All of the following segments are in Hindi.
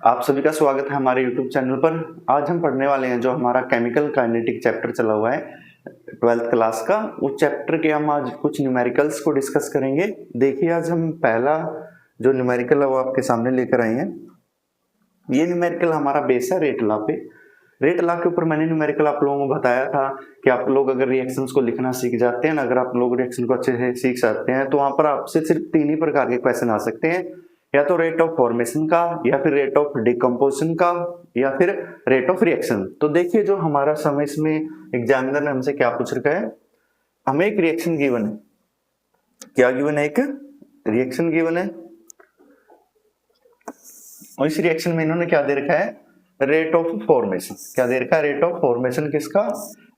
आप सभी का स्वागत है हमारे YouTube चैनल पर। आज हम पढ़ने वाले हैं जो हमारा केमिकल काइनेटिक चैप्टर चला हुआ है 12th क्लास का। उस चैप्टर के हम आज कुछ न्यूमेरिकल्स को डिस्कस करेंगे। देखिए, आज हम पहला जो न्यूमेरिकल है वो आपके सामने लेकर आए हैं। ये न्यूमेरिकल हमारा बेस है रेट लॉ पे। रेट लॉ के ऊपर मैंने न्यूमेरिकल आप लोगों को बताया था कि आप लोग अगर रिएक्शंस को लिखना सीख जाते हैं ना, अगर आप लोग रिएक्शन को अच्छे से सीख सकते हैं तो वहां पर आपसे सिर्फ 3 ही प्रकार के क्वेश्चन आ सकते हैं, या तो रेट ऑफ फॉर्मेशन का, या फिर रेट ऑफ डिकम्पोजिशन का, या फिर रेट ऑफ रिएक्शन। तो देखिए, जो हमारा समय इसमें एग्जामिनर ने हमसे क्या पूछ रखा है, हमें एक रिएक्शन गिवन है। क्या गिवन है? एक रिएक्शन गिवन है, और इस रिएक्शन में इन्होंने क्या दे रखा है? Rate of formation. क्या दे रखा है? रेट ऑफ फॉर्मेशन किसका?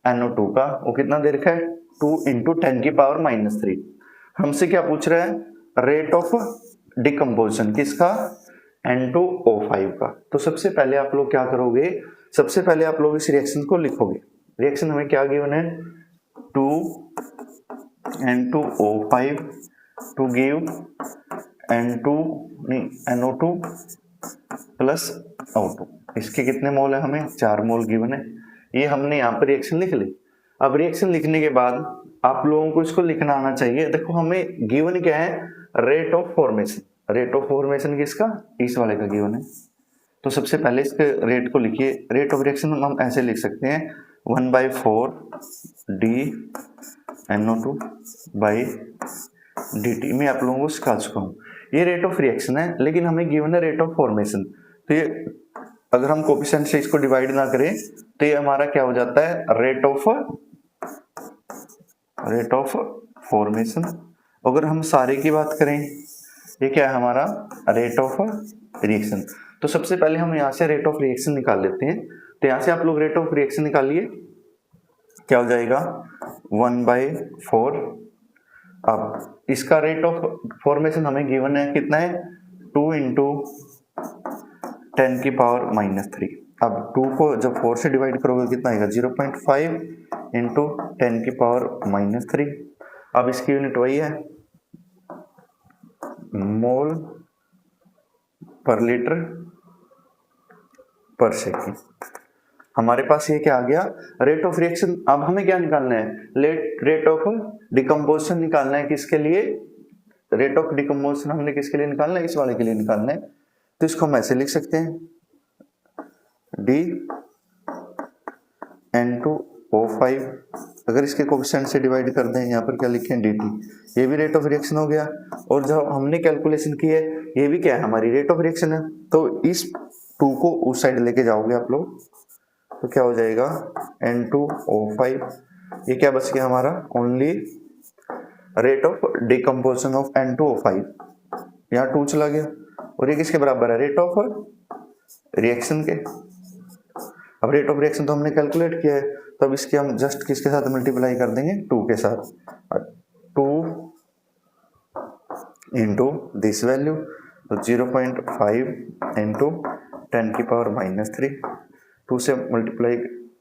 NO2 का। वो कितना दे रखा है? 2 × 10⁻³ हमसे क्या पूछ रहा है? रेट ऑफ डिकम्पोजिशन किसका? N2O5 का। तो सबसे पहले आप लोग क्या करोगे? सबसे पहले आप लोग इस रिएक्शन को लिखोगे। रिएक्शन हमें क्या गिवन है? 2N2O5 to give NO2 plus O2। इसके कितने मोल है? हमें 4 मोल गिवन है। ये हमने यहाँ पर रिएक्शन लिख ली। अब रिएक्शन लिखने के बाद आप लोगों को इसको लिखना आना चाहिए। देखो, हमें गिवन क्या है? Rate of formation. Rate of formation किसका? इस वाले का गिवन है। तो सबसे पहले इसके रेट को लिखिए। रेट ऑफ रिएक्शन हम ऐसे लिख सकते हैं 1/4 dNO2/dt। मैं आप लोगों को सिखा चुका हूँ। ये रेट ऑफ रिएक्शन है, लेकिन हमें गिवन है रेट ऑफ फॉर्मेशन। तो ये अगर हम कोफिशिएंट से इसको डिवाइड ना करें तो ये हमारा क्या हो जाता है? Rate of formation. अगर हम सारे की बात करें, ये क्या है हमारा? Rate of reaction. तो सबसे पहले हम यहाँ से रेट ऑफ रिएक्शन निकाल लेते हैं। तो यहाँ से आप लोग रेट ऑफ रिएक्शन निकालिए। क्या हो जाएगा? 1/4। अब इसका रेट ऑफ फॉर्मेशन हमें गिवन है, कितना है? 2 × 10⁻³ अब 2 को जब 4 से डिवाइड करोगे कितना आएगा? 0.5 × 10⁻³ अब इसकी यूनिट वही है, मोल पर लीटर पर सेकेंड। हमारे पास ये क्या आ गया? Rate of reaction. अब हमें क्या निकालना है? रेट ऑफ डिकम्पोजिशन निकालना है। किसके लिए? रेट ऑफ डिकम्पोजिशन हमने किसके लिए निकालना है? इस वाले के लिए निकालना है। तो इसको हम ऐसे लिख सकते हैं, dN2O5 अगर इसके कोफिशिएंट से डिवाइड कर दें, यहाँ पर क्या लिखें? dt। ये भी रेट ऑफ रिएक्शन हो गया। और जो हमने कैलकुलेशन की है, ये भी क्या है? हमारी रेट ऑफ रिएक्शन है। तो इस 2 को उस साइड लेके जाओगे आप लोग, तो क्या हो जाएगा? N2O5। ये क्या बच गया हमारा? Only rate of decomposition of N2O5। यहाँ 2 चला गया, और ये किसके बराबर है? रेट ऑफ रिएक्शन के। अब रेट ऑफ रिएक्शन तो हमने कैलकुलेट किया है, तो अब इसके हम जस्ट किसके साथ मल्टीप्लाई कर देंगे? 2 के साथ। 2 × दिस वैल्यू, तो 0.5 × 10⁻³ 2 से मल्टीप्लाई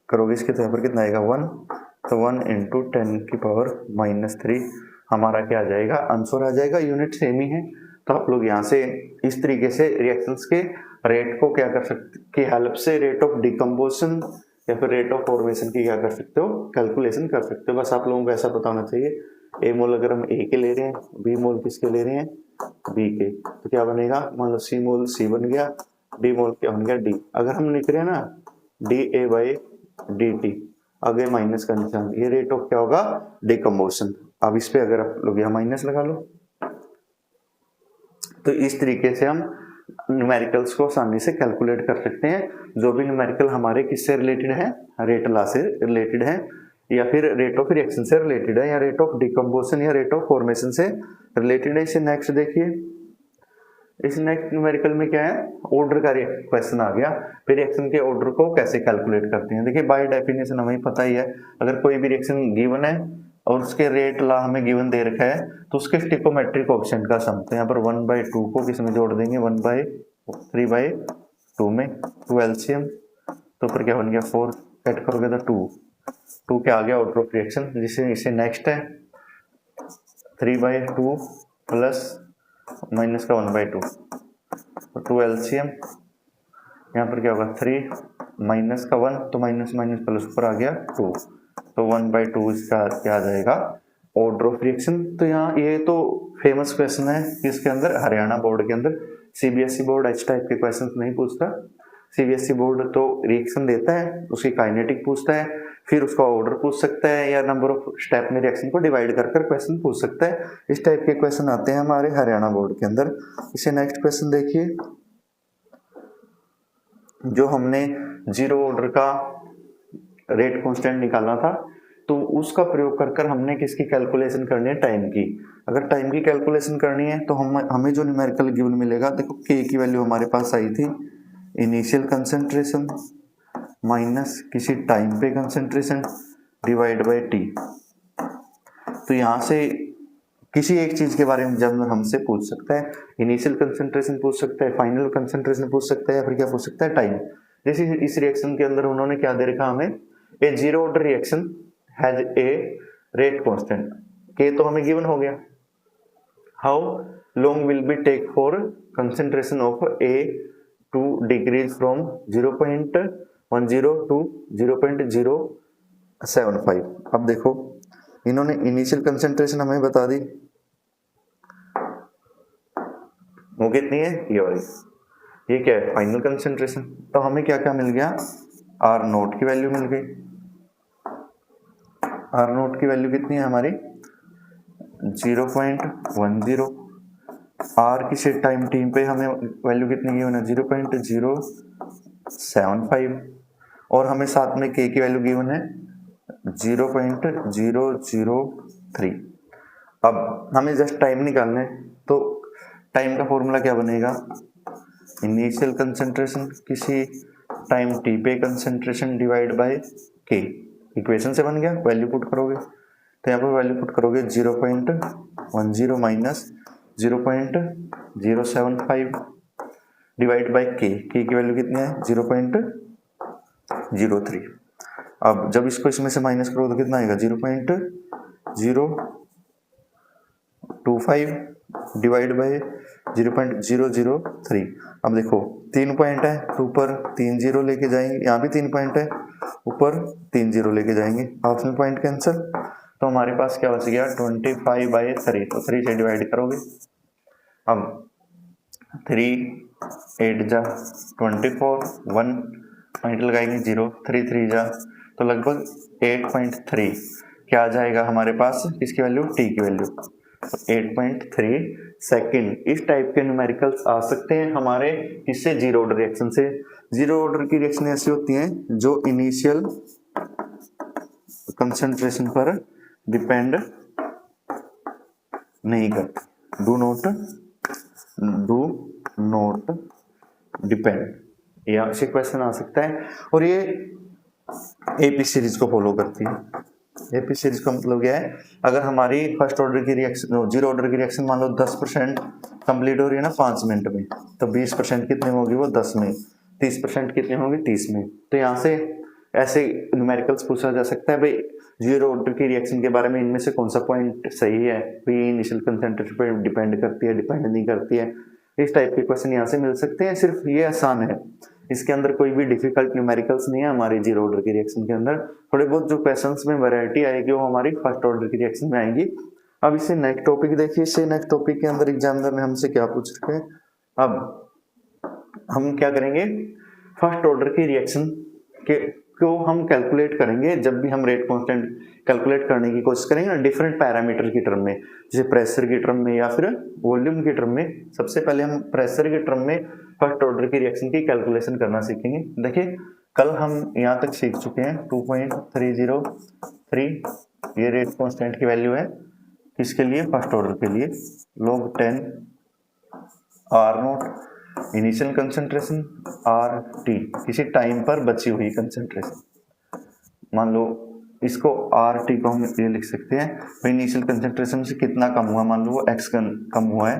करोगे इसके, तो यहाँ पर कितना आएगा? 1। तो 1 × 10⁻³ हमारा क्या आ जाएगा? आंसर आ जाएगा। यूनिट सेम ही है। तो आप लोग यहाँ से इस तरीके से रिएक्शंस के रेट को क्या कर सकते की हेल्प से रेट ऑफ डिकम्पोजिशन या फिर रेट ऑफ फॉर्मेशन की क्या कर सकते हो? कैलकुलेशन कर सकते हो। बस आप लोगों को ऐसा पता होना चाहिए, ए मोल अगर हम ए के ले रहे हैं, बी मोल किसके ले रहे हैं? बी के, तो क्या बनेगा? मान लो सी मोल सी बन गया, डी मोल क्या बन गया? डी। अगर हम लिख रहे हैं ना dA/dt, आगे माइनस का निशान, ये रेट ऑफ क्या होगा? डिकम्पोजिशन। अब इस पे अगर आप लोग यहाँ माइनस लगा लो, तो इस तरीके से हम न्यूमेरिकल्स को आसानी से कैलकुलेट कर सकते हैं। जो भी न्यूमेरिकल हमारे किससे रिलेटेड है? रेट लॉ से रिलेटेड है, या फिर रेट ऑफ रिएक्शन से रिलेटेड है, या रेट ऑफ डिकम्पोजिशन या रेट ऑफ फॉर्मेशन से रिलेटेड है। इसे नेक्स्ट देखिए। इस नेक्स्ट न्यूमेरिकल में क्या है? ऑर्डर का क्वेश्चन आ गया। फिर रिएक्शन के ऑर्डर को कैसे कैलकुलेट करते हैं? देखिए, बाय डेफिनेशन हमें पता ही है, अगर कोई भी रिएक्शन गिवन है और उसके रेट लॉ हमें गिवन दे रखा है, तो उसके स्टिकोमेट्रिक कोएफिशिएंट का सम। तो यहाँ पर 1/2 को किस में जोड़ देंगे? 1/3/2 में। 2 एलसीएम, तो फिर क्या बन गया? 4 ऐड करोगे तो 2 क्या आ गया? Order of reaction. जिसे इसे नेक्स्ट है 3/2 प्लस माइनस का 1/2, तो 2 एलसीएम यहाँ पर क्या होगा 3 माइनस का 1 तो माइनस माइनस प्लस ऊपर आ गया 2, तो 1/2 इसका क्या आ जाएगा ऑर्डर ऑफ रिएक्शन। तो यहाँ ये तो फेमस क्वेश्चन है इसके अंदर, हरियाणा बोर्ड के अंदर। सीबीएसई बोर्ड इस टाइप के क्वेश्चन नहीं पूछता। सीबीएसई बोर्ड तो रिएक्शन देता है, उसकी काइनेटिक पूछता है, फिर उसका ऑर्डर पूछ सकता है या नंबर ऑफ स्टेप में रिएक्शन को डिवाइड कर कर क्वेश्चन पूछ सकता है। इस टाइप के क्वेश्चन आते हैं हमारे हरियाणा बोर्ड के अंदर। इसे नेक्स्ट क्वेश्चन देखिए, जो हमने जीरो ऑर्डर का रेट कांस्टेंट निकालना था, तो उसका प्रयोग कर कर हमने किसकी कैलकुलेशन करनी है, टाइम की। अगर टाइम की कैलकुलेशन करनी है तो हमें जो न्यूमेरिकल गिवन मिलेगा, देखो के की वैल्यू हमारे पास आई थी इनिशियल कंसंट्रेशन माइनस किसी टाइम पे कंसंट्रेशन डिवाइड बाय टी। तो यहाँ से किसी एक चीज के बारे में जब हमसे पूछ सकता है, इनिशियल कंसंट्रेशन पूछ सकता है, फाइनल कंसंट्रेशन पूछ सकता है, या फिर क्या पूछ सकता है, टाइम। जैसे इस रिएक्शन के अंदर उन्होंने क्या दे रखा हमें, a zero order reaction has a rate constant, k तो हमें गिवन हो गया। How long will be take for concentration of A to decrease from 0.10 to 0.075। अब देखो इन्होंने इनिशियल कंसंट्रेशन हमें बता दी, वो कितनी है, ये वाली। ये क्या है, फाइनल कंसंट्रेशन। तो हमें क्या क्या मिल गया, आर नोट की वैल्यू मिल गई। आर नोट की वैल्यू कितनी है हमारी 0.10। आर की सेट टाइम टीम पे हमें वैल्यू कितनी गिवन है 0.075, और हमें साथ में के की वैल्यू गिवन है 0.003। अब हमें जस्ट टाइम निकालना है, तो टाइम का फॉर्मूला क्या बनेगा, इनिशियल कंसंट्रेशन किसी टाइम टी पे कंसंट्रेशन डिवाइड बाय के। इक्वेशन से बन गया, वैल्यू पुट करोगे तो यहाँ पर वैल्यू पुट करोगे 0.10 माइनस 0.075 डिवाइड बाय के की वैल्यू कितनी है 0.03। अब जब इसको इसमें से माइनस करो तो कितना आएगा 0.025 डिवाइड बाय 0.003। अब देखो 3 पॉइंट है तो ऊपर 3 जीरो लेके जाएंगे, यहाँ भी 3 पॉइंट है ऊपर 3 जीरो लेके जाएंगे, हाफ में पॉइंट कैंसिल, तो हमारे पास क्या बच गया 25/3, तो 3 से डिवाइड करोगे। अब 3 8 जा 24, 1 पॉइंट लगाएंगे 0, 3 3 जा, तो लगभग 8.3 क्या आ जाएगा हमारे पास, इसकी वैल्यू टी की वैल्यू 8.3 सेकेंड। इस टाइप के न्यूमेरिकल्स आ सकते हैं हमारे इससे जीरो ऑर्डर रिएक्शन से। जीरो ऑर्डर की रिएक्शन ऐसी होती हैं जो इनिशियल कंसंट्रेशन पर डिपेंड नहीं करती, डू नॉट डिपेंड, या से क्वेश्चन आ सकता है। और ये एपी सीरीज को फॉलो करती है। एपी सीरीज का मतलब क्या है, अगर हमारी फर्स्ट ऑर्डर की रिएक्शन, जीरो ऑर्डर की रिएक्शन मान लो 10% कंप्लीट हो रही है ना 5 मिनट में, तो 20% कितने होगी वो 10 में, 30% कितने होंगे 30 में। तो यहाँ से ऐसे न्यूमेरिकल्स पूछा जा सकता है, भाई जीरो ऑर्डर की रिएक्शन के बारे में इनमें से कौन सा पॉइंट सही है, भाई इनिशियल कंसंट्रेशन पर डिपेंड करती है, डिपेंड नहीं करती है। इस टाइप के क्वेश्चन यहाँ से मिल सकते हैं। सिर्फ ये आसान है, इसके अंदर कोई भी डिफिकल्ट न्यूमेरिकल्स नहीं है हमारी जीरो ऑर्डर की रिएक्शन के अंदर। थोड़े बहुत जो क्वेश्चंस में वैरायटी आएगी वो हमारी फर्स्ट ऑर्डर की रिएक्शन में आएंगी। अब इससे नेक्स्ट टॉपिक देखिए, इससे नेक्स्ट टॉपिक के अंदर एग्जामिनर ने हमसे क्या पूछ रखे हैं। अब हम क्या करेंगे, फर्स्ट ऑर्डर की रिएक्शन के को हम कैलकुलेट करेंगे जब भी हम रेट कांस्टेंट कैलकुलेट करने की कोशिश करेंगे ना डिफरेंट पैरामीटर की टर्म में, जैसे प्रेशर की टर्म में या फिर वॉल्यूम की टर्म में। सबसे पहले हम प्रेशर की टर्म में फर्स्ट ऑर्डर की रिएक्शन की कैलकुलेशन करना सीखेंगे। देखिए कल हम यहाँ तक सीख चुके हैं 2.303, ये रेट कांस्टेंट की वैल्यू है किसके लिए, फर्स्ट ऑर्डर के लिए, log 10 R not initial concentration R T किसी टाइम पर बची हुई कंसंट्रेशन। मान लो इसको आर टी को हम ये लिख सकते हैं, इनिशियल कंसंट्रेशन से कितना कम हुआ, मान लो वो एक्स कम हुआ है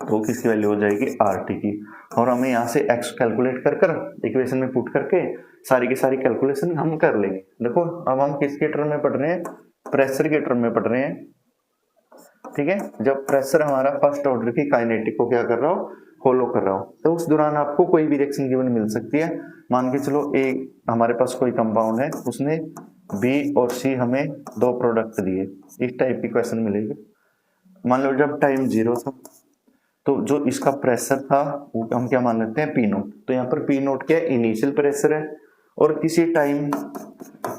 तो किसकी वैल्यू हो जाएगी आर टी की। और हमें यहाँ से एक्स कैलकुलेट कर कर इक्वेशन में पुट करके सारी की सारी कैलकुलेशन हम कर लेंगे। देखो अब हम किसके टर्म में पढ़ रहे हैं, प्रेशर के टर्म में पढ़ रहे हैं, ठीक है। जब प्रेशर हमारा फर्स्ट ऑर्डर की काइनेटिक को क्या कर रहा हो, फॉलो कर रहा हो, तो उस दौरान आपको कोई भी रिएक्शन गिवन मिल सकती है। मान के चलो ए हमारे पास कोई कंपाउंड है, उसने बी और सी हमें दो प्रोडक्ट दिए, इस टाइप की क्वेश्चन मिलेगी। मान लो जब टाइम 0 था तो जो इसका प्रेशर था वो हम क्या मान लेते हैं पी नोट। तो यहाँ पर पी नोट क्या है, इनिशियल प्रेशर है, और किसी टाइम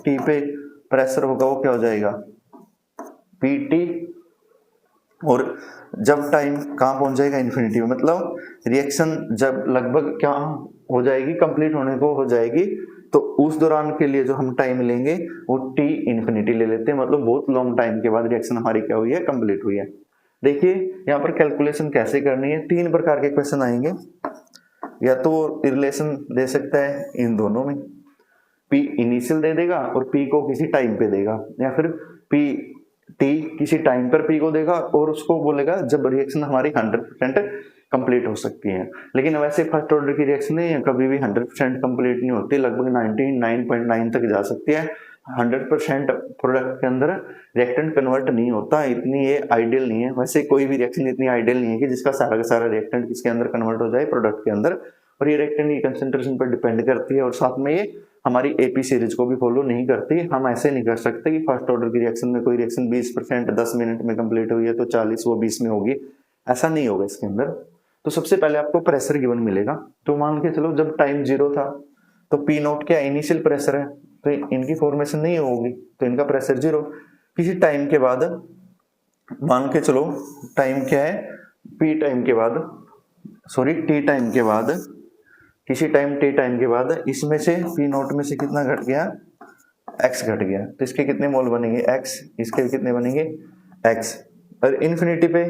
टी पे प्रेशर होगा वो क्या हो जाएगा पी टी, और जब टाइम कहाँ पहुंच जाएगा इन्फिनिटी में, मतलब रिएक्शन जब लगभग क्या हो जाएगी कंप्लीट होने को हो जाएगी, तो उस दौरान के लिए जो हम टाइम लेंगे वो टी इन्फिनिटी ले लेते हैं, मतलब बहुत लॉन्ग टाइम के बाद रिएक्शन हमारी क्या हुई है कंप्लीट हुई है। देखिए यहाँ पर कैलकुलेशन कैसे करनी है, 3 प्रकार के क्वेश्चन आएंगे, या तो रिलेशन दे सकता है इन दोनों में, पी इनिशियल दे देगा और पी को किसी टाइम पे देगा, या फिर पी टी किसी टाइम पर पी को देगा और उसको बोलेगा जब रिएक्शन हमारी 100% कंप्लीट हो सकती है। लेकिन वैसे फर्स्ट ऑर्डर की रिएक्शन है कभी भी 100% कंप्लीट नहीं होती, लगभग 99.9 तक जा सकती है। 100% प्रोडक्ट के अंदर रिएक्टेंट कन्वर्ट नहीं होता, इतनी ये आइडियल नहीं है। वैसे कोई भी रिएक्शन इतनी आइडियल नहीं है कि जिसका सारा का सारा रिएक्टेंट किसके अंदर कन्वर्ट हो जाए प्रोडक्ट के अंदर, और ये रिएक्टेंट की कंसेंट्रेशन पर डिपेंड करती है, और साथ में ये हमारी एपी सीरीज को भी फॉलो नहीं करती। हम ऐसे नहीं कर सकते कि फर्स्ट ऑर्डर की रिएक्शन में कोई रिएक्शन 20% 10 मिनट में कंप्लीट हुई है तो 40 वो 20 में होगी, ऐसा नहीं होगा इसके अंदर। तो सबसे पहले आपको प्रेशर गिवन मिलेगा, तो मान के चलो जब टाइम 0 था तो पी नोट क्या इनिशियल प्रेशर है, तो इनकी फॉर्मेशन नहीं होगी, तो इनका प्रेशर 0। किसी टाइम के बाद मान के चलो टाइम क्या है पी टाइम के बाद, सॉरी टी टाइम के बाद, किसी टाइम टी टाइम के बाद इसमें से पी नोट में से कितना घट गया एक्स घट गया, तो इसके कितने मोल बनेंगे एक्स, इसके भी कितने बनेंगे एक्स। और इन्फिनिटी पे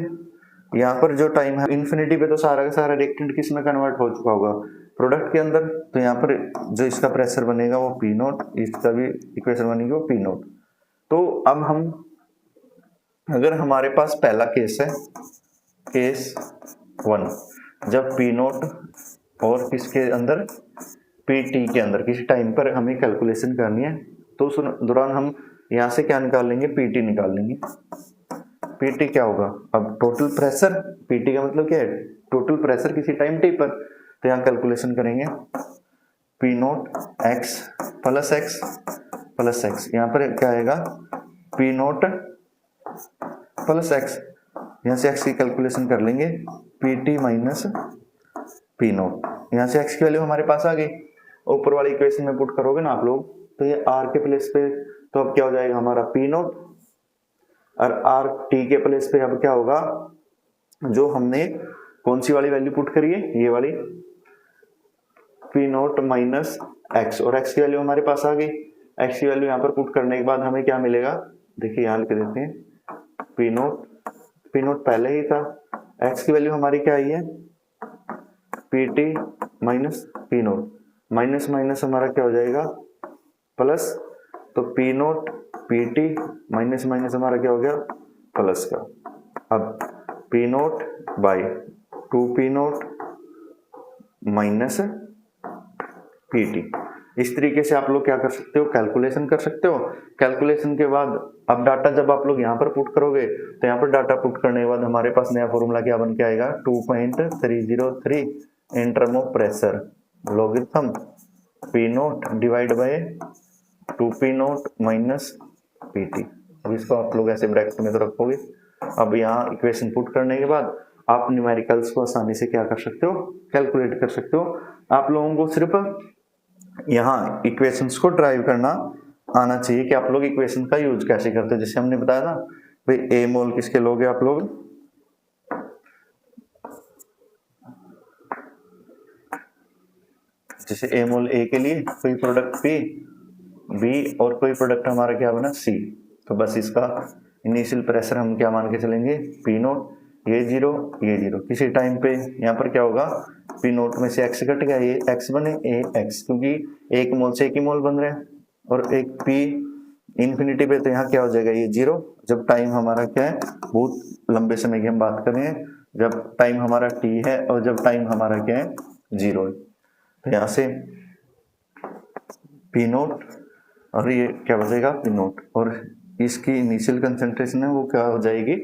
यहाँ पर जो टाइम है इन्फिनिटी पे तो सारा का सारा रिएक्टेंट किस में कन्वर्ट हो चुका होगा प्रोडक्ट के अंदर, तो यहाँ पर जो इसका प्रेशर बनेगा वो पी नोट, इसका भी इक्वेशन बनेगी वो पी नोट। तो अब हम अगर हमारे पास पहला केस है केस 1, जब पी नोट और किसके अंदर पी टी के अंदर किसी टाइम पर हमें कैलकुलेशन करनी है, तो उस दौरान हम यहाँ से क्या निकाल लेंगे पी टी निकाल लेंगे। पी टी क्या होगा, अब टोटल प्रेशर, पी टी का मतलब क्या है टोटल प्रेशर किसी टाइम टी पर, तो यहाँ कैलकुलेशन करेंगे P naught x plus x plus x, यहाँ पर क्या आएगा पी नोट प्लस एक्स, यहाँ से एक्स की कैलकुलेशन कर लेंगे P T minus P note, यहाँ से एक्स की वैल्यू हमारे पास आ गई, ऊपर वाली इक्वेशन में पुट करोगे ना आप लोग, तो ये आर के प्लेस पे तो अब क्या हो जाएगा हमारा पी नोट, और आर टी के प्लेस पे अब क्या होगा जो हमने कौन सी वाली वैल्यू पुट करी है ये वाली पी नोट माइनस एक्स, और एक्स की वैल्यू हमारे पास आ गई। एक्स की वैल्यू यहाँ पर पुट करने के बाद हमें क्या मिलेगा, देखिए यहाँ लिख देते हैं पी नोट पहले ही था, एक्स की वैल्यू हमारी क्या आई है P T minus P naught, minus minus हमारा क्या हो जाएगा प्लस, तो P note P T minus minus हमारा क्या हो गया प्लस का, अब P note by 2 P naught minus P T. इस तरीके से आप लोग क्या कर सकते हो कैलकुलेशन कर सकते हो। कैलकुलेशन के बाद अब डाटा जब आप लोग यहाँ पर पुट करोगे तो यहाँ पर डाटा पुट करने के बाद हमारे पास नया फॉर्मूला क्या बन के आएगा 2.303 in term of pressure logarithm P note divide by 2 P naught minus P T. अब इसको आप लोग ऐसे ब्रैकेट में तो रखोगे। अब यहाँ इक्वेशन पुट करने के बाद आप न्यूमेरिकल्स को आसानी से क्या कर सकते हो कैलकुलेट कर सकते हो। आप लोगों को सिर्फ यहाँ इक्वेशंस को ड्राइव करना आना चाहिए कि आप लोग इक्वेशन का यूज कैसे करते हो। जैसे हमने बताया ना भाई ए मोल किसके लोगे आप लोग, जैसे ए मोल ए के लिए कोई प्रोडक्ट पी बी और कोई प्रोडक्ट हमारा क्या बना सी, तो बस इसका इनिशियल प्रेशर हम क्या मान के चलेंगे पी नोट, ये जीरो किसी टाइम पे यहाँ पर क्या होगा पी नोट में से एक्स कट गया, ये एक्स बने ए एक्स, क्योंकि एक मोल से एक ही मोल बन रहे हैं, और एक पी इन्फिनिटी पे तो यहाँ क्या हो जाएगा ये जीरो। जब टाइम हमारा क्या है बहुत लंबे समय की हम बात कर रहे हैं, जब टाइम हमारा टी है और जब टाइम हमारा क्या है जीरो है, तो यहाँ से पी नोट और ये क्या बचेगा पी नोट, और इसकी इनिशियल कंसंट्रेशन है वो क्या हो जाएगी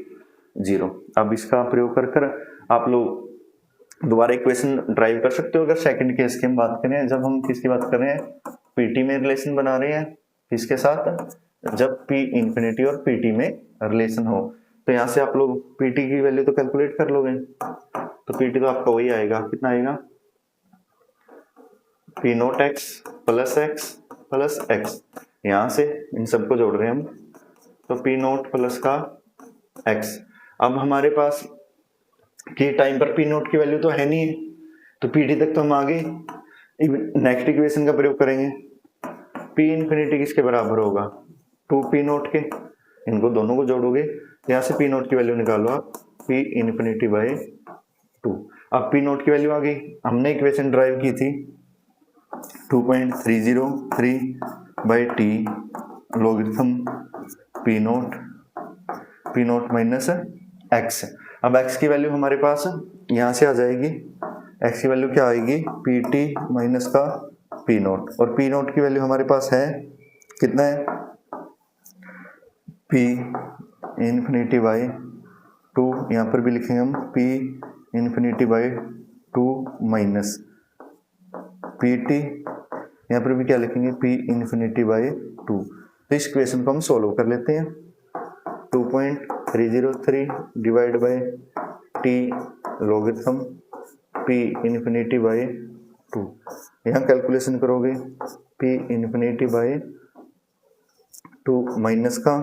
जीरो। अब इसका प्रयोग कर आप लोग दोबारा इक्वेशन ड्राइव कर सकते हो। अगर सेकंड केस की हम बात करें, जब हम किसकी बात कर रहे हैं, पीटी में रिलेशन बना रहे हैं, किसके साथ, जब पी इंफिनिटी और पीटी में रिलेशन हो, तो यहाँ से आप लोग पीटी की वैल्यू तो कैलकुलेट कर लोगे। तो पीटी तो आपका वही आएगा, कितना आएगा, P naught x plus x. यहाँ से इन सबको जोड़ रहे हैं हम, तो पी नोट प्लस का एक्स। अब हमारे पास कि टाइम पर पी नोट की वैल्यू तो है नहीं है, तो पीटी तक तो हम आगे नेक्स्ट इक्वेशन का प्रयोग करेंगे। पी इंफिनिटी किसके बराबर होगा, 2 पी नोट के, इनको दोनों को जोड़ोगे, यहाँ से पी नोट की वैल्यू निकालो आप, पी इंफिनिटी बाय 2। अब पी नोट की वैल्यू आ गई, हमने इक्वेशन ड्राइव की थी 2.303 by T logarithm P naught minus X. अब x की वैल्यू हमारे पास यहाँ से आ जाएगी, x की वैल्यू क्या आएगी, पी टी माइनस का पी नोट, और पी नोट की वैल्यू हमारे पास है कितना है, पी इन्फिनिटी बाई 2, यहाँ पर भी लिखेंगे हम P infinity by 2 minus P T, यहाँ पर भी क्या लिखेंगे, पी इन्फिनिटी बाई 2। तो इस इक्वेशन को हम सोल्व कर लेते हैं। 2.303 divide by T logarithm P infinity by 2, यहाँ कैलकुलेशन करोगे, पी इन्फिनिटी बाई 2 माइनस का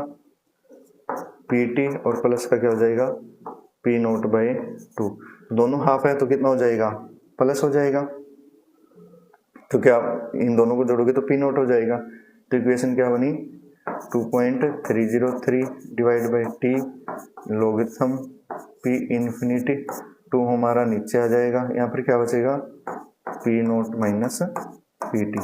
पी टी और प्लस का क्या हो जाएगा, पी नोट बाई 2। दोनों हाफ है तो कितना हो जाएगा, प्लस हो जाएगा, तो क्या इन दोनों को जोड़ोगे तो पी नोट हो जाएगा। तो इक्वेशन क्या बनी, 2.303 divide by T logarithm P infinity 2 हमारा नीचे आ जाएगा, यहाँ पर क्या बचेगा, P naught minus P T,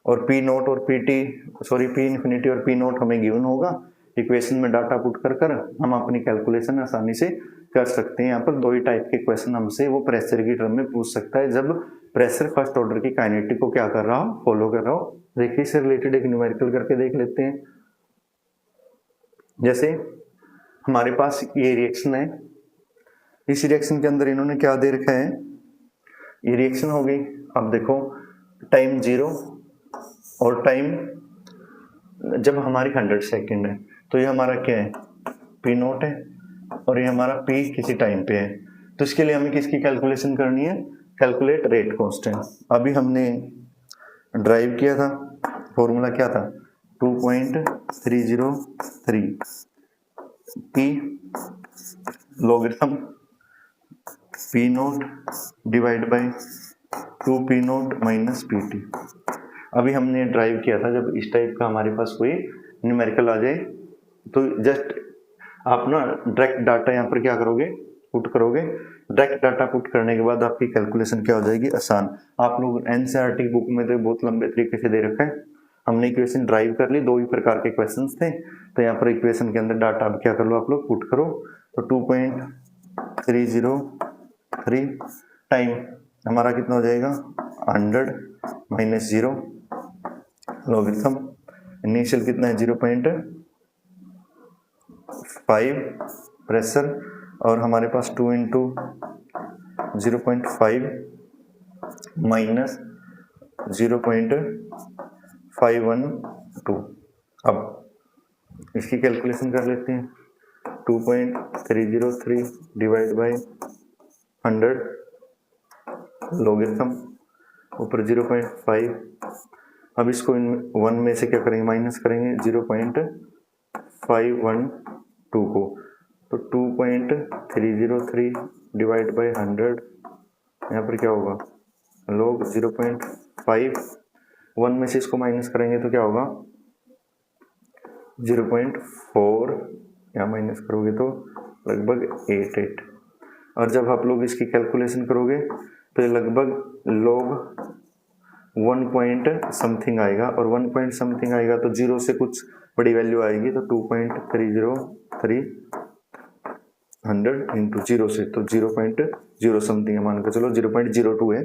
और पी नोट और P T sorry P infinity और पी नोट हमें गिवन होगा। इक्वेशन में डाटा पुट कर हम अपनी कैलकुलेशन आसानी से कर सकते हैं। यहाँ पर दो ही टाइप के क्वेश्चन हमसे वो प्रेशर की टर्म में पूछ सकता है, जब प्रेशर फर्स्ट ऑर्डर की काइनेटिक को क्या कर रहा हो, फॉलो कर रहा हो। देखिए इससे रिलेटेड एक न्यूमेरिकल करके देख लेते हैं। जैसे हमारे पास ये रिएक्शन है, इस रिएक्शन के अंदर इन्होंने क्या दे रखा है, ये रिएक्शन हो गई। अब देखो टाइम 0 और टाइम जब हमारी 100 सेकेंड है, तो ये हमारा क्या है, पी नोट है, और ये हमारा पी किसी टाइम पे है। तो इसके लिए हमें किसकी कैलकुलेशन करनी है, कैलकुलेट रेट कांस्टेंट। अभी हमने ड्राइव किया था, फॉर्मूला क्या था, 2.303 P logarithm P note divide by 2 P naught minus P T. अभी हमने ड्राइव किया था, जब इस टाइप का हमारे पास कोई न्यूमेरिकल आ जाए तो जस्ट आप ना डायरेक्ट डाटा यहाँ पर क्या करोगे, पुट करोगे। डायरेक्ट डाटा पुट करने के बाद आपकी कैलकुलेशन क्या हो जाएगी, आसान। आप लोग एनसीईआरटी बुक में तो बहुत लंबे तरीके से दे रखा है, हमने इक्वेशन ड्राइव कर ली, दो ही प्रकार के क्वेश्चंस थे। तो यहाँ पर इक्वेशन के अंदर डाटा अब क्या कर लो, आप लोग पुट करो। तो 2.303 टाइम हमारा कितना हो जाएगा, 100 माइनस 0 लॉगरिथम इनिशियल कितना है 0.5 प्रेशर, और हमारे पास 2 इंटू 0.5 माइनस 0.512। अब इसकी कैलकुलेशन कर लेते हैं। 2.303 डिवाइड बाई 100 लॉगरिथम ऊपर 0.5। अब इसको इन 1 में से क्या करेंगे, माइनस करेंगे 0.512 को। तो 2.303 डिवाइड बाई 100, यहाँ पर क्या होगा, लॉग 0.5, 1 में से इसको माइनस करेंगे तो क्या होगा 0.4, यहाँ माइनस करोगे तो लगभग 88। और जब आप लोग इसकी कैलकुलेशन करोगे तो ये लगभग लॉग 1 पॉइंट समथिंग आएगा, और 1 पॉइंट समथिंग आएगा तो 0 से कुछ बड़ी वैल्यू आएगी। तो 2.303 100 इंटू 0 से, तो 0.0 समथिंग है, मान के चलो 0.02 है।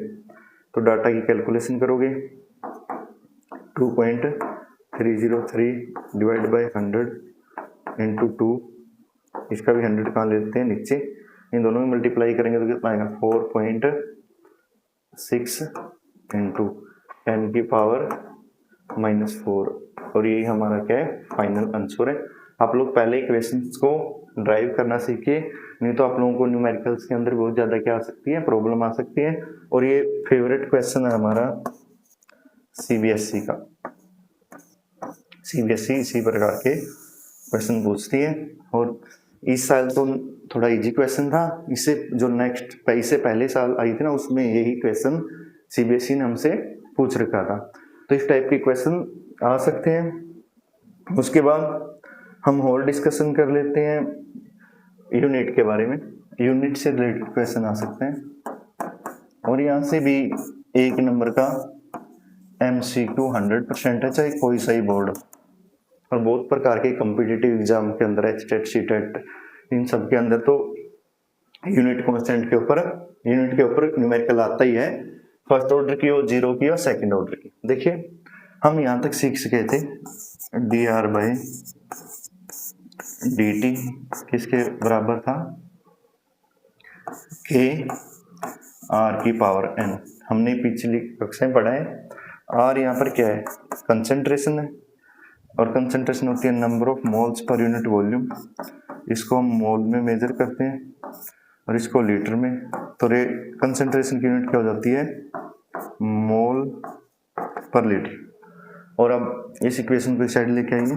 तो डाटा की कैलकुलेशन करोगे 2.303 डिवाइड बाई 100 इंटू 2, इसका भी 100 कहाँ लेते हैं नीचे, इन दोनों में मल्टीप्लाई करेंगे तो कितना आएगा 4.6 इंटू 10 की पावर -4, और यही हमारा क्या है फाइनल आंसर है। आप लोग पहले क्वेश्चंस को ड्राइव करना सीखिए, नहीं तो आप लोगों को न्यूमेरिकल्स के अंदर बहुत ज़्यादा क्या आ सकती है, प्रॉब्लम आ सकती है। और ये फेवरेट क्वेश्चन है हमारा सीबीएसई का। सीबीएसई इसी प्रकार के क्वेश्चन पूछती है, और इस साल तो थोड़ा इजी क्वेश्चन था, इससे जो नेक्स्ट इससे पहले साल आई थी ना, उसमें यही क्वेश्चन सीबीएसई ने हमसे पूछ रखा था। तो इस टाइप के क्वेश्चन आ सकते हैं। उसके बाद हम और डिस्कशन कर लेते हैं यूनिट के बारे में। यूनिट से रिलेटेड क्वेश्चन आ सकते हैं, और यहाँ से भी 1 नंबर का MCQ 100% है, चाहे कोई सा ही बोर्ड। और बहुत प्रकार के कॉम्पिटिटिव एग्जाम के अंदर HTET CTET इन सब के अंदर तो यूनिट कांस्टेंट के ऊपर न्यूमेरिकल आता ही है, फर्स्ट ऑर्डर की और जीरो की और सेकंड ऑर्डर की। देखिए हम यहाँ तक सीख सके थे dr/dt किसके बराबर था, KR की पावर n। हमने पिछली कक्षा में पढ़ा है। R यहाँ पर क्या है, कंसंट्रेशन है, और कंसंट्रेशन होती है number of moles per unit volume. इसको हम मोल में मेजर करते हैं और इसको लीटर में। तो कंसंट्रेशन की यूनिट क्या हो जाती है, मोल पर लीटर। और अब इस इक्वेशन को इस साइड लेके आएंगे,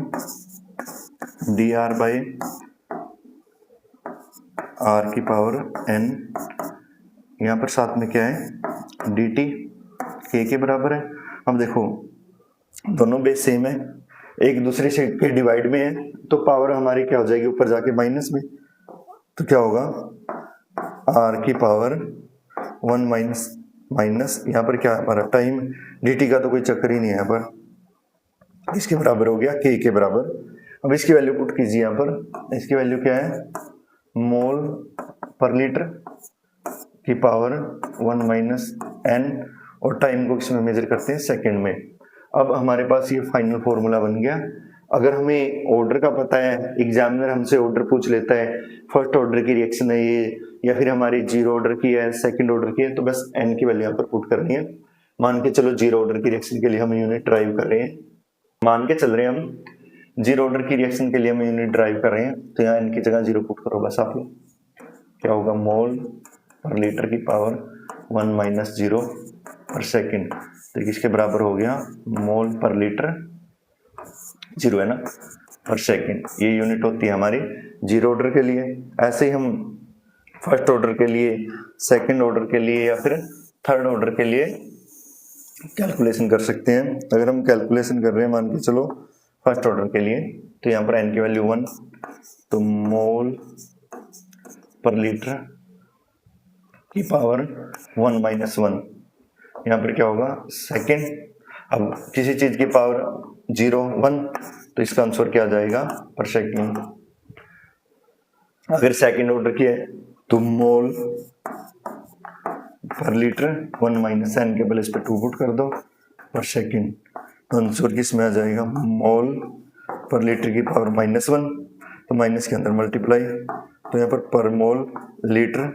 dr/r की पावर n, यहाँ पर साथ में क्या है dt k के बराबर है। अब देखो दोनों बेस सेम है, एक दूसरे से के डिवाइड में है, तो पावर हमारी क्या हो जाएगी ऊपर जाके माइनस में। तो क्या होगा r की पावर 1 माइनस यहाँ पर क्या हमारा टाइम, dt का तो कोई चक्कर ही नहीं है यहाँ पर, इसके बराबर हो गया k के बराबर। अब इसकी वैल्यू पुट कीजिए यहाँ पर, इसकी वैल्यू क्या है मोल पर लीटर की पावर 1 - n, और टाइम को इसमें मेजर करते हैं सेकंड में। अब हमारे पास ये फाइनल फॉर्मूला बन गया। अगर हमें ऑर्डर का पता है, एग्जामिनर हमसे ऑर्डर पूछ लेता है, फर्स्ट ऑर्डर की रिएक्शन है ये, या फिर हमारी जीरो ऑर्डर की है, सेकंड ऑर्डर की है, तो बस n की वैल्यू यहाँ पर पुट करनी है। मान के चलो जीरो ऑर्डर की रिएक्शन के लिए हम यूनिट ड्राइव कर रहे हैं, मान के चल रहे हैं हम जीरो ऑर्डर की रिएक्शन के लिए हम यूनिट ड्राइव कर रहे हैं, तो यहाँ n की जगह जीरो पुट करो बस आप लोग। क्या होगा मोल पर लीटर की पावर 1 - 0 पर सेकेंड, तो किसके बराबर हो गया मोल पर लीटर, जीरो है ना, पर सेकेंड। ये यूनिट होती है हमारी जीरो ऑर्डर के लिए। ऐसे ही हम फर्स्ट ऑर्डर के लिए, सेकंड ऑर्डर के लिए, या फिर थर्ड ऑर्डर के लिए कैलकुलेशन कर सकते हैं। अगर हम कैलकुलेशन कर रहे हैं मान के चलो फर्स्ट ऑर्डर के लिए, तो यहाँ पर n की वैल्यू 1, तो मोल पर लीटर की पावर 1 - 1, यहाँ पर क्या होगा सेकेंड। अब किसी चीज की पावर 0 1, तो इसका आंसर क्या आ जाएगा पर सेकेंड। अगर सेकेंड ऑर्डर की है तो मोल पर लीटर 1 - n के बल इस पर 2 पुट कर दो पर सेकेंड, तो आंसर किस में आ जाएगा मोल पर लीटर की पावर -1, तो माइनस के अंदर मल्टीप्लाई, तो यहाँ पर मोल लीटर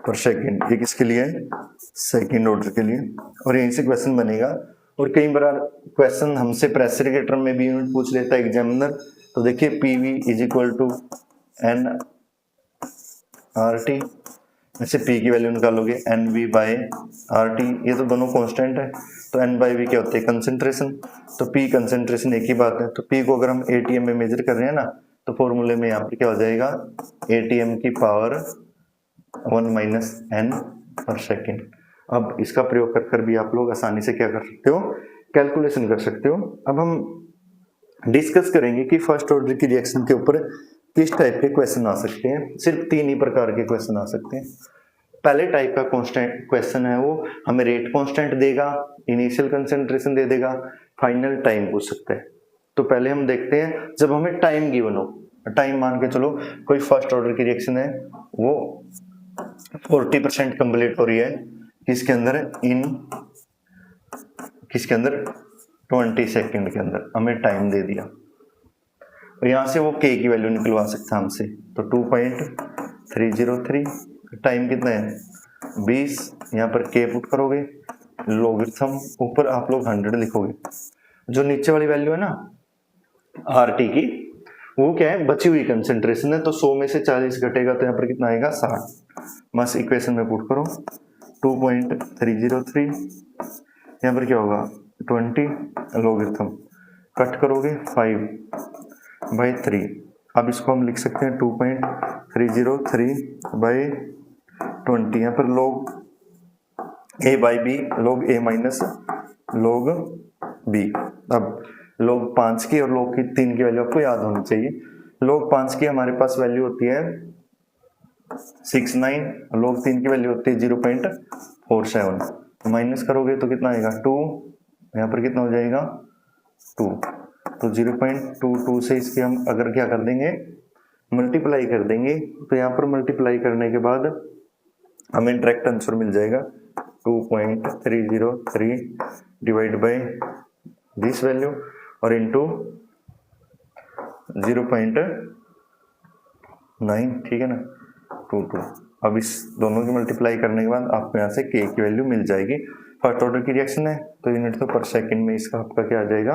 पर सेकेंड, ये किसके लिए है सेकेंड ऑर्डर के लिए। और यहीं से क्वेश्चन बनेगा। और कई बार क्वेश्चन हमसे प्रेशर के टर्म में भी यूनिट पूछ लेता है एग्जामिनर। तो देखिए PV = nRT, ऐसे P की वैल्यू निकालोगे NV/RT, ये तो दोनों कांस्टेंट है, तो N/V क्या होते हैं कंसंट्रेशन, तो P कंसंट्रेशन एक ही बात है। तो P को अगर हम ATM में मेजर कर रहे हैं ना, तो फॉर्मूले में यहाँ पर क्या हो जाएगा ATM की पावर 1 - n पर सेकेंड। अब इसका प्रयोग कर भी आप लोग आसानी से क्या कर सकते हो कैलकुलेशन कर सकते हो। अब हम डिस्कस करेंगे कि फर्स्ट ऑर्डर की रिएक्शन के ऊपर किस टाइप के क्वेश्चन आ सकते हैं। सिर्फ 3 ही प्रकार के क्वेश्चन आ सकते हैं। पहले टाइप का कांस्टेंट क्वेश्चन है वो हमें रेट कांस्टेंट देगा, इनिशियल कंसंट्रेशन दे देगा, फाइनल टाइम पूछ सकता है। तो पहले हम देखते हैं जब हमें टाइम गिवन हो, टाइम मान के चलो कोई फर्स्ट ऑर्डर की रिएक्शन है वो 40% कंप्लीट हो रही है, किसके अंदर किसके अंदर 20 सेकंड के अंदर हमें टाइम दे दिया, और यहाँ से वो k की वैल्यू निकलवा सकता है हमसे। तो 2.303 टाइम कितना है 20, यहाँ पर k पुट करोगे, लॉगरिथम ऊपर आप लोग 100 लिखोगे। जो नीचे वाली वैल्यू है ना RT की, वो क्या है बची हुई कंसेंट्रेशन है, तो 100 में से 40 घटेगा तो यहाँ पर कितना आएगा 60। बस इक्वेशन में पुट करो 2.303, यहाँ पर क्या होगा 20, लॉगरिथम कट करोगे 5/3। अब इसको हम लिख सकते हैं 2.303/20, यहाँ पर log a/b, log a minus log b। अब log 5 की और log की 3 की वैल्यू आपको याद होनी चाहिए। log 5 की हमारे पास वैल्यू होती है 69, log 3 की वैल्यू होती है 0.47। माइनस करोगे तो कितना आएगा 2, यहाँ पर कितना हो जाएगा 2, तो 0.22 से इसके हम अगर क्या कर देंगे मल्टीप्लाई कर देंगे, तो यहाँ पर मल्टीप्लाई करने के बाद हमें डायरेक्ट आंसर मिल जाएगा 2.303 डिवाइड बाय दिस वैल्यू और इनटू 0.9, ठीक है ना 22। अब इस दोनों की मल्टीप्लाई करने के बाद आपको यहाँ से k की वैल्यू मिल जाएगी। फर्स्ट ऑर्डर की रिएक्शन है तो यूनिट तो पर सेकंड में इसका आपका क्या आ जाएगा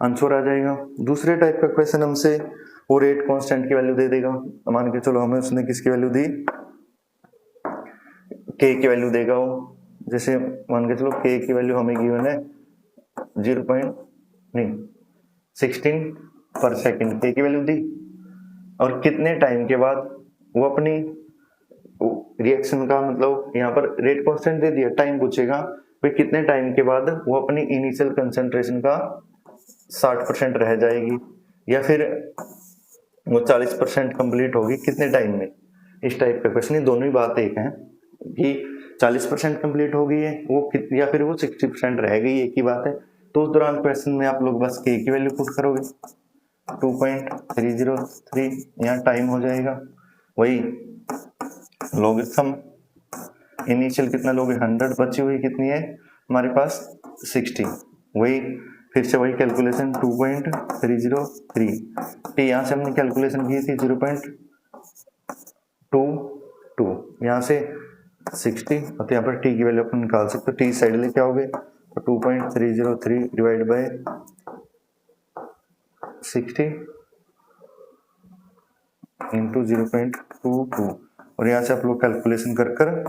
आंसर आ जाएगा। दूसरे टाइप का क्वेश्चन हमसे वो रेट कांस्टेंट की वैल्यू दे देगा, मान के चलो हमें उसने किसकी वैल्यू दी k की वैल्यू देगा वो, जैसे मान के चलो k की वैल्यू हमें गिवन है 16 पर सेकंड k की वैल्यू दी, और कितने टाइम के बाद वो अपनी रिएक्शन का मतलब यहाँ पर रेट कांस्टेंट दे दिया, टाइम पूछेगा भाई कितने टाइम के बाद वो अपनी इनिशियल कंसंट्रेशन का 60% रह जाएगी या फिर वो 40% कंप्लीट होगी कितने टाइम में। इस टाइप का क्वेश्चन, दोनों ही बात एक है कि 40% कंप्लीट हो गई है वो या फिर वो 60% रह गई, एक ही बात है। तो उस दौरान क्वेश्चन में आप लोग बस k की वैल्यू पुट करोगे 2.303, यहाँ टाइम हो जाएगा वही लॉगरिथम इनिशियल कितना लोगे 100, बची हुई कितनी है हमारे पास 60, वही फिर से वही कैलकुलेशन 2.303 टी, यहाँ से हमने कैलकुलेशन की थी 0.22, यहाँ से 60 और यहाँ पर टी की वैल्यू अपन निकाल सकते हो, टी साइड लेके आओगे तो 2.303 डिवाइड बाय 60 इंटू 0.22, और यहाँ से आप लोग कैलकुलेशन कर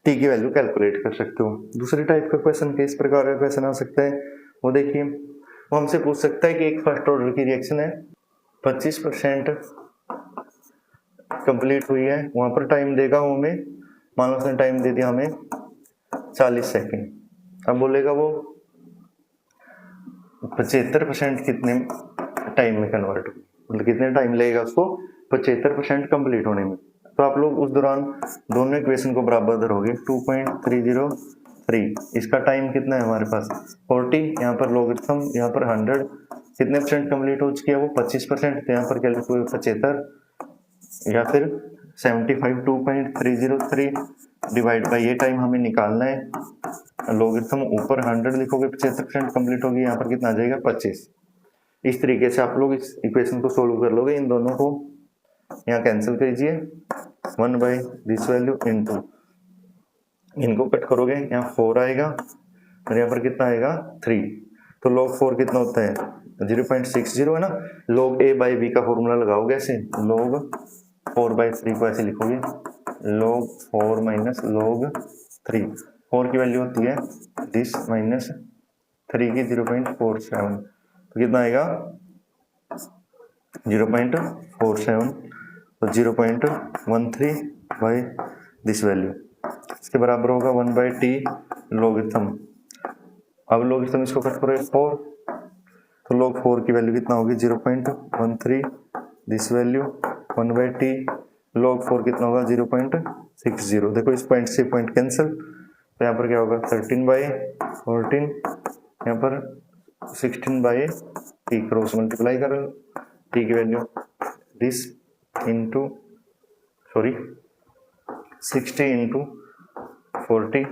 टी की वैल्यू कैलकुलेट कर सकते हो। दूसरे टाइप का क्वेश्चन किस प्रकार का क्वेश्चन आ सकता है वो देखिए, वो हमसे पूछ सकता है कि एक फर्स्ट ऑर्डर की रिएक्शन है 25% कंप्लीट हुई है, वहां पर टाइम देगा वो हमें, मान लो उसने टाइम दे दिया हमें 40 सेकेंड, अब बोलेगा वो 75% कितने टाइम में कन्वर्ट, मतलब कितने टाइम लगेगा उसको 75% कंप्लीट होने में। तो आप लोग उस दौरान दोनों इक्वेशन को बराबर धरोगे 2.303, इसका टाइम कितना है हमारे पास 40, यहाँ पर लॉगरिथम यहाँ पर 100, कितने परसेंट कंप्लीट हो चुकी है वो 25%, तो यहाँ पर कैलकुलेट 75 या फिर 75, 2.303 डिवाइड बाई ये टाइम हमें निकालना है, लॉगरिथम ऊपर 100 लिखोगे 75% कंप्लीट होगी, यहाँ पर कितना आ जाएगा 25। इस तरीके से आप लोग इस इक्वेशन को सोल्व कर लोगे। इन दोनों को यहाँ कैंसिल कीजिए 1 बाई दिस वैल्यू इनटू, इनको कट करोगे यहाँ 4 आएगा और यहाँ पर कितना आएगा 3, तो log 4 कितना होता है 0.60 है ना। log a बाई b का फॉर्मूला लगाओगे ऐसे, log 4/3 को ऐसे लिखोगे log 4 माइनस log 3, 4 की वैल्यू होती है दिस माइनस 3 की 0.47, तो कितना आएगा 0.47, तो 0.13 बाई दिस वैल्यू, इसके बराबर होगा 1/t लॉगरिथम। अब लॉगरिथम इसको कट करो 4, तो log 4 की वैल्यू कितना होगी 0.13 दिस वैल्यू 1/t log 4 कितना होगा 0.60। देखो इस पॉइंट से पॉइंट कैंसिल, तो यहाँ पर क्या होगा 13/14, यहाँ पर 16/t क्रॉस मल्टीप्लाई करो t की value this into 60 into 40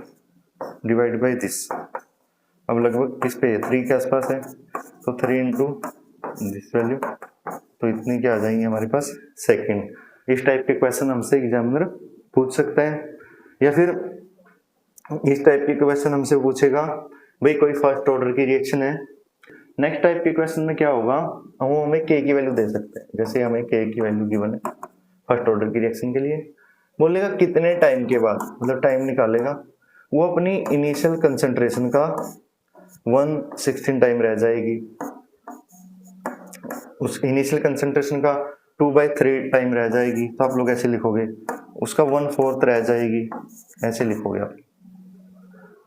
divide by this, अब लगभग किस पे 3 के आसपास है, तो 3 इंटू दिस वैल्यू, तो इतनी क्या आ जाएंगे हमारे पास सेकंड। इस टाइप के क्वेश्चन हमसे एग्जामिनर पूछ सकता है, या फिर इस टाइप के क्वेश्चन हमसे पूछेगा भाई कोई फर्स्ट ऑर्डर की रिएक्शन है। नेक्स्ट टाइप के क्वेश्चन में क्या होगा, वो हमें के की वैल्यू दे सकते हैं, जैसे हमें के की वैल्यू गिवन है फर्स्ट ऑर्डर की रिएक्शन के लिए, बोलेगा कितने टाइम के बाद, मतलब टाइम निकालेगा, वो अपनी इनिशियल कंसंट्रेशन का 1/16 टाइम रह जाएगी, उस इनिशियल कंसंट्रेशन का 2/3 टाइम रह जाएगी, तो आप लोग ऐसे लिखोगे, उसका 1/4 रह जाएगी, ऐसे लिखोगे आप।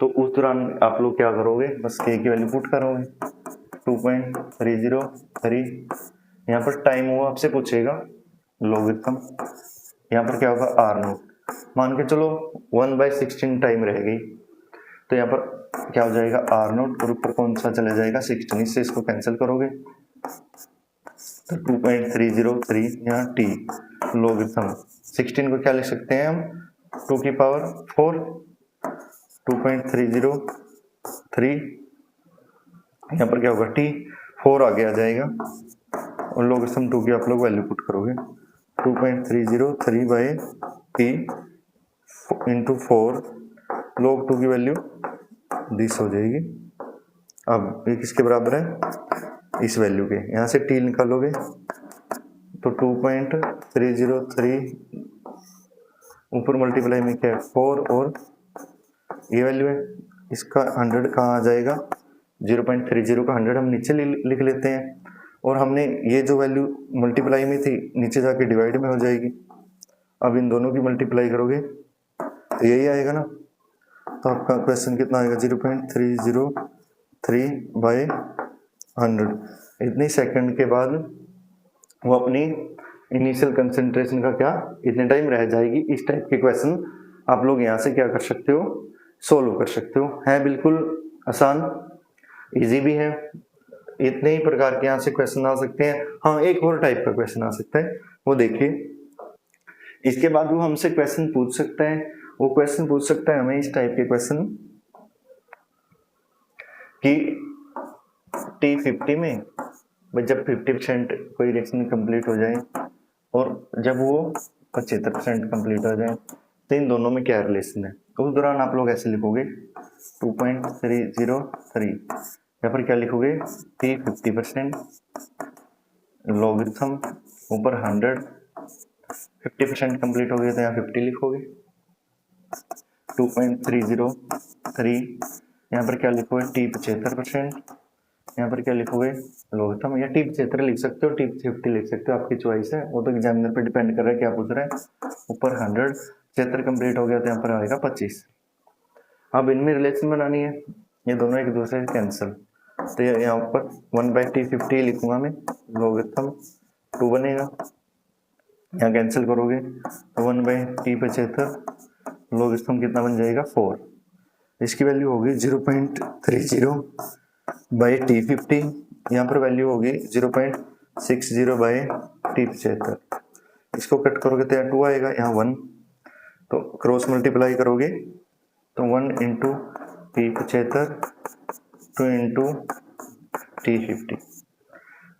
तो उस दौरान आप लोग क्या करोगे, बस के की वैल्यू पुट करोगे 2.303। यहाँ पर टाइम वो आपसे पूछेगा लॉगरिथम, यहाँ पर क्या होगा R0, मान के चलो 1/16 टाइम रह गई, तो यहाँ पर क्या हो जाएगा R0 और ऊपर कौन सा चला जाएगा 16, इससे इसको कैंसिल करोगे तो 2.303 यहाँ t लॉगरिथम 16 को क्या लिख सकते हैं हम 2 की पावर 4, 2.303 यहाँ पर क्या होगा t 4 आगे आ जाएगा और लॉगरिथम 2 की आप लोग वैल्यू पुट करोगे 2.303 बाई t इंटू 4 log 2 की वैल्यू 20 हो जाएगी। अब ये किसके बराबर है, इस वैल्यू के, यहाँ से t निकालोगे तो 2.303 ऊपर मल्टीप्लाई में क्या है 4 और ये वैल्यू है, इसका 100 कहाँ आ जाएगा, 0.30 का 100 हम नीचे लिख लेते हैं, और हमने ये जो वैल्यू मल्टीप्लाई में थी नीचे जाके डिवाइड में हो जाएगी। अब इन दोनों की मल्टीप्लाई करोगे तो यही आएगा ना, तो आपका क्वेश्चन कितना आएगा 0.303 बाई 100। इतने सेकंड के बाद वो अपनी इनिशियल कंसंट्रेशन का क्या इतने टाइम रह जाएगी। इस टाइप के क्वेश्चन आप लोग यहाँ से क्या कर सकते हो, सोल्व कर सकते हो, है बिल्कुल आसान, इजी भी है। इतने ही प्रकार के यहाँ से क्वेश्चन आ सकते हैं। हाँ, एक और टाइप का क्वेश्चन आ सकता है, वो देखिए। इसके बाद वो हमसे क्वेश्चन पूछ सकता है, वो क्वेश्चन पूछ सकता है हमें इस टाइप के क्वेश्चन कि T50 में जब 50% कोई रिएक्शन कंप्लीट हो जाए और जब वो 75% कंप्लीट हो जाए तो इन दोनों में क्या रिलेशन है। उस दौरान आप लोग ऐसे लिखोगे 2.303, यहाँ पर क्या लिखोगे T50% लॉगरिथम ऊपर 100, 50% कंप्लीट हो गया तो यहाँ 50 लिखोगे 2.303, यहाँ पर क्या लिखोगे T75%, यहाँ पर क्या लिखोगे लॉगरिथम, या T75 लिख सकते हो, T50 लिख सकते हो, आपकी चॉइस है, वो तो एग्जामिनर पे डिपेंड कर रहा है क्या पूछ रहा है। ऊपर 100, 75 कंप्लीट हो गया तो यहाँ पर आएगा 25। अब इनमें रिलेशन बनानी है, ये दोनों एक दूसरे से कैंसिल, तो यहाँ पर 1/T50 लिखूंगा मैं, लॉगरिथम 2 बनेगा, यहाँ कैंसिल करोगे तो 1/T75 लॉगरिथम कितना बन जाएगा 4, इसकी वैल्यू होगी 0.30 बाई T50, यहाँ पर वैल्यू होगी 0.60 बाई T75, इसको कट करोगे तो यहाँ 2 आएगा, यहाँ 1, तो क्रॉस मल्टीप्लाई करोगे तो 1 इंटू T75 2 इंटू T50,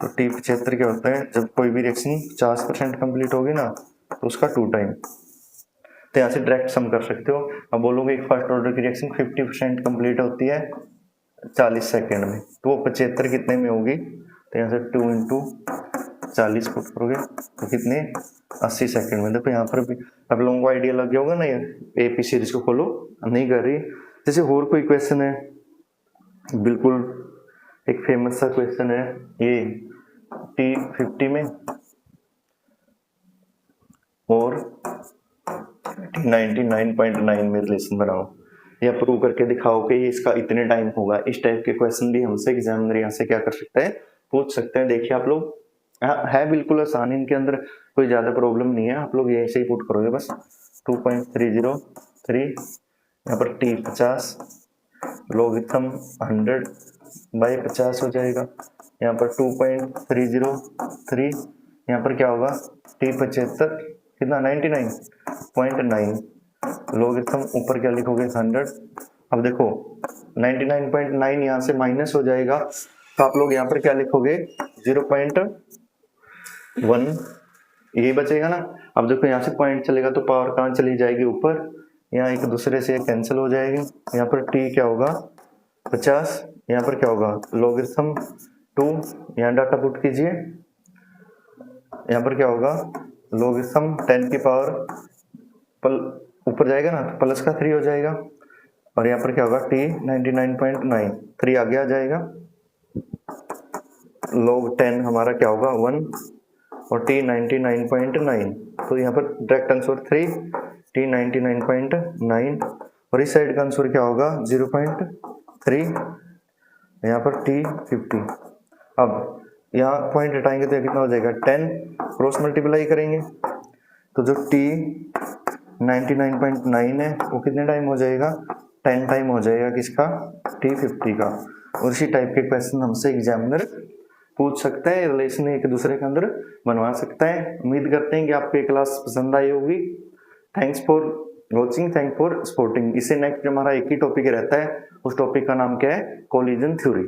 तो T75 क्या होता है, जब कोई भी रिएक्शन 50% कंप्लीट होगी ना तो उसका 2 टाइम, तो यहाँ से डायरेक्ट सम कर सकते हो। अब बोलोगे एक फर्स्ट ऑर्डर की रिएक्शन 50% कंप्लीट होती है 40 सेकेंड में, तो वो 75 कितने में होगी, तो यहाँ से 2 इंटू 40 पुट करोगे तो कितने 80 सेकेंड में। देखो यहाँ पर भी आप लोगों को आइडिया लग गया होगा ना, ये AP सीरीज को खोलो, नहीं कर रही। जैसे और कोई क्वेश्चन है, बिल्कुल एक फेमस सा क्वेश्चन है ये T50 में और T99.9 में रिलेशन बनाओ या प्रूव करके दिखाओ कि इसका इतने टाइम होगा। इस टाइप के क्वेश्चन भी हमसे एग्जामिनर यहाँ से क्या कर सकता है, पूछ सकते हैं। देखिए आप लोग, है बिल्कुल आसान, इनके अंदर कोई ज्यादा प्रॉब्लम नहीं है, आप लोग यही से ही पुट करोगे बस 2.303, यहाँ पर T50 लॉगरिथम 100 बाई 50 हो जाएगा, यहाँ पर 2.303, यहाँ पर क्या होगा T75 कितना 99.9 लॉगरिथम ऊपर क्या लिखोगे 100। अब देखो 99.9 यहाँ से माइनस हो जाएगा, तो आप लोग यहाँ पर क्या लिखोगे 0.1 यही बचेगा ना। अब देखो यहाँ से पॉइंट चलेगा तो पावर कहाँ चली जाएगी, ऊपर, यहाँ एक दूसरे से कैंसिल हो जाएगी। यहाँ पर t क्या होगा 50, यहाँ पर क्या होगा लॉगरिथम 2, यहाँ डाटा पुट कीजिए, यहाँ पर क्या होगा लॉगरिथम 10 की पावर ऊपर जाएगा ना तो प्लस का 3 हो जाएगा, और यहाँ पर क्या होगा t 99.9, 3 आगे आ जाएगा, log 10 हमारा क्या होगा 1 और t 99.9, तो यहाँ पर डायरेक्ट आंसर 3 t 99.9, और इस साइड का आंसर क्या होगा 0.3, यहाँ पर t 50। अब यहाँ पॉइंट हटाएंगे तो कितना हो जाएगा 10, क्रॉस मल्टीप्लाई करेंगे तो जो t 99.9 है वो कितने टाइम हो जाएगा 10 टाइम हो जाएगा किसका t 50 का। और इसी टाइप के क्वेश्चन हमसे एग्जामिनर पूछ सकते हैं, रिलेशन एक दूसरे के अंदर बनवा सकता है। उम्मीद करते हैं कि आपको ये क्लास पसंद आई होगी। Thanks for watching, thank for supporting. इससे नेक्स्ट हमारा एक ही टॉपिक रहता है, उस टॉपिक का नाम क्या है कोलिजन थ्योरी।